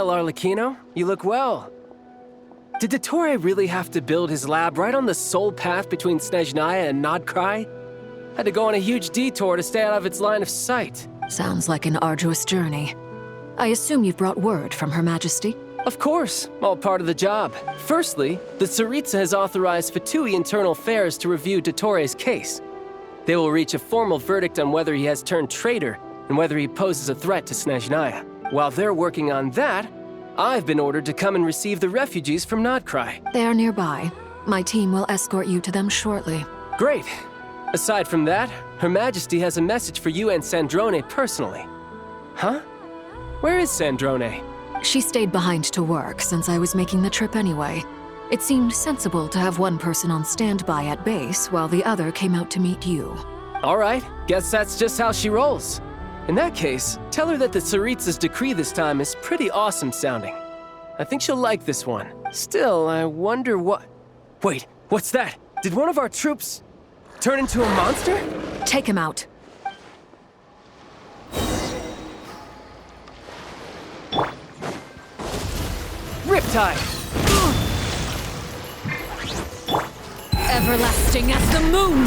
style, Arlecchino. You look well. Did Dottore really have to build his lab right on the sole path between Snezhnaya and Nodkrai? Had to go on a huge detour to stay out of its line of sight. Sounds like an arduous journey. I assume you've brought word from Her Majesty? Of course, all part of the job. Firstly, the Tsaritsa has authorized Fatui Internal Affairs to review Dottore's case. They will reach a formal verdict on whether he has turned traitor and whether he poses a threat to Snezhnaya. While they're working on that, I've been ordered to come and receive the refugees from Nodkrai. They are nearby. My team will escort you to them shortly. Great. Aside from that, Her Majesty has a message for you and Sandrone personally. Huh? Where is Sandrone? She stayed behind to work since I was making the trip anyway. It seemed sensible to have one person on standby at base while the other came out to meet you. All right, guess that's just how she rolls. In that case, tell her that the Tsaritsa's decree this time is pretty awesome sounding. I think she'll like this one. Still, I wonder what... Wait, what's that? Did one of our troops turn into a monster? Take him out. Riptide! Everlasting as the moon!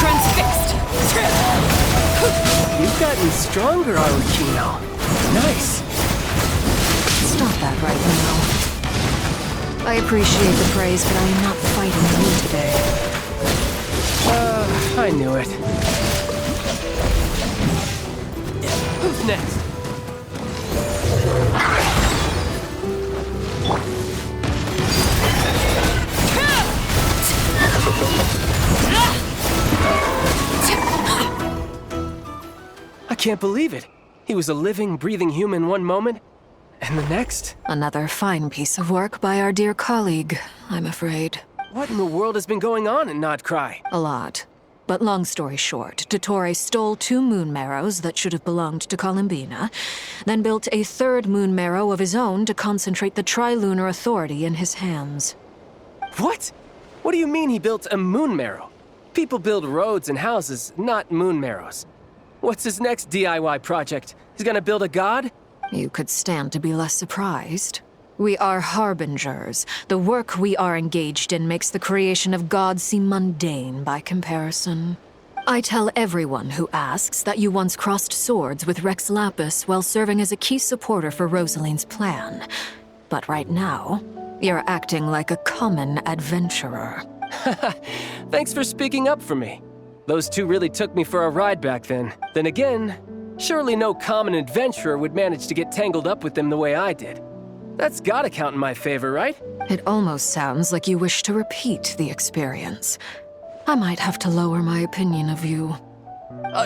Transfixed! You've gotten stronger, Arlecchino. Nice. Stop that right now. I appreciate the praise, but I am not fighting you today. I knew it. Who's next? I can't believe it. He was a living, breathing human one moment, and the next? Another fine piece of work by our dear colleague, I'm afraid. What in the world has been going on in Nodkrai? A lot. But long story short, Dottore stole 2 moon marrows that should have belonged to Columbina, then built a 3rd moon marrow of his own to concentrate the Trilunar Authority in his hands. What? What do you mean he built a moon marrow? People build roads and houses, not moon marrows. What's his next DIY project? He's gonna build a god? You could stand to be less surprised. We are harbingers. The work we are engaged in makes the creation of gods seem mundane by comparison. I tell everyone who asks that you once crossed swords with Rex Lapis while serving as a key supporter for Rosaline's plan. But right now, you're acting like a common adventurer. Thanks for speaking up for me. Those 2 really took me for a ride back then. Then again, surely no common adventurer would manage to get tangled up with them the way I did. That's gotta count in my favor, right? It almost sounds like you wish to repeat the experience. I might have to lower my opinion of you.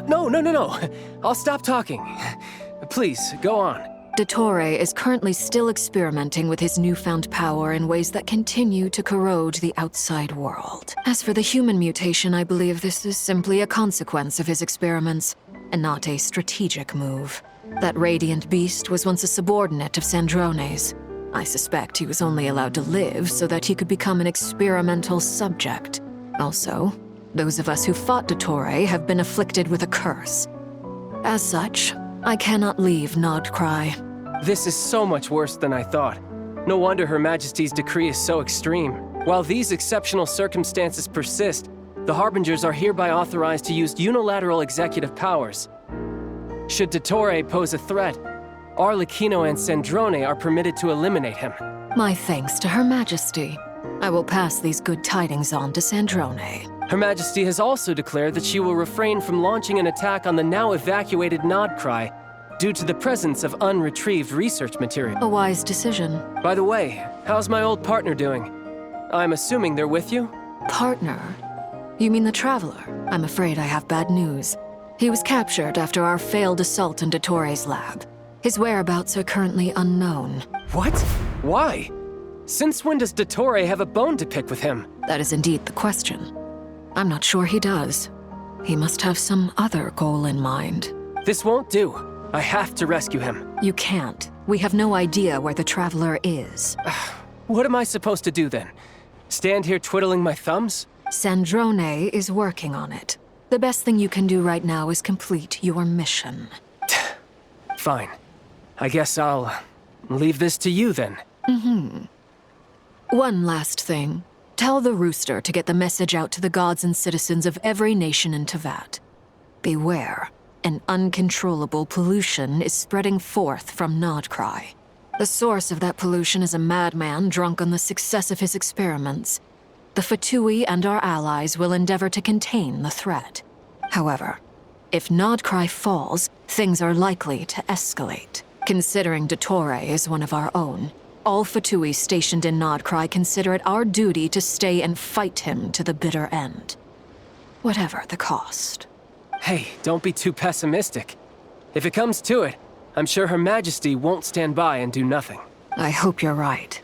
No. I'll stop talking. Please, go on. Dottore is currently still experimenting with his newfound power in ways that continue to corrode the outside world. As for the human mutation, I believe this is simply a consequence of his experiments, and not a strategic move. That radiant beast was once a subordinate of Sandrone's. I suspect he was only allowed to live so that he could become an experimental subject. Also, those of us who fought Dottore have been afflicted with a curse. As such, I cannot leave Nodkrai. This is so much worse than I thought. No wonder Her Majesty's decree is so extreme. While these exceptional circumstances persist, the Harbingers are hereby authorized to use unilateral executive powers. Should Dottore pose a threat, Arlecchino and Sandrone are permitted to eliminate him. My thanks to Her Majesty. I will pass these good tidings on to Sandrone. Her Majesty has also declared that she will refrain from launching an attack on the now evacuated Nodkrai due to the presence of unretrieved research material. A wise decision. By the way, how's my old partner doing? I'm assuming they're with you? Partner? You mean the Traveler? I'm afraid I have bad news. He was captured after our failed assault in Dottore's lab. His whereabouts are currently unknown. What? Why? Since when does Dottore have a bone to pick with him? That is indeed the question. I'm not sure he does. He must have some other goal in mind. This won't do. I have to rescue him. You can't. We have no idea where the Traveler is. What am I supposed to do then? Stand here twiddling my thumbs? Sandrone is working on it. The best thing you can do right now is complete your mission. Fine. I guess I'll leave this to you then. One last thing. Tell the Rooster to get the message out to the gods and citizens of every nation in Tevat. Beware. An uncontrollable pollution is spreading forth from Nodcry. The source of that pollution is a madman drunk on the success of his experiments. The Fatui and our allies will endeavor to contain the threat. However, if Nodcry falls, things are likely to escalate. Considering Dottore is one of our own, all Fatui stationed in Nodcry consider it our duty to stay and fight him to the bitter end. Whatever the cost. Hey, don't be too pessimistic. If it comes to it, I'm sure Her Majesty won't stand by and do nothing. I hope you're right.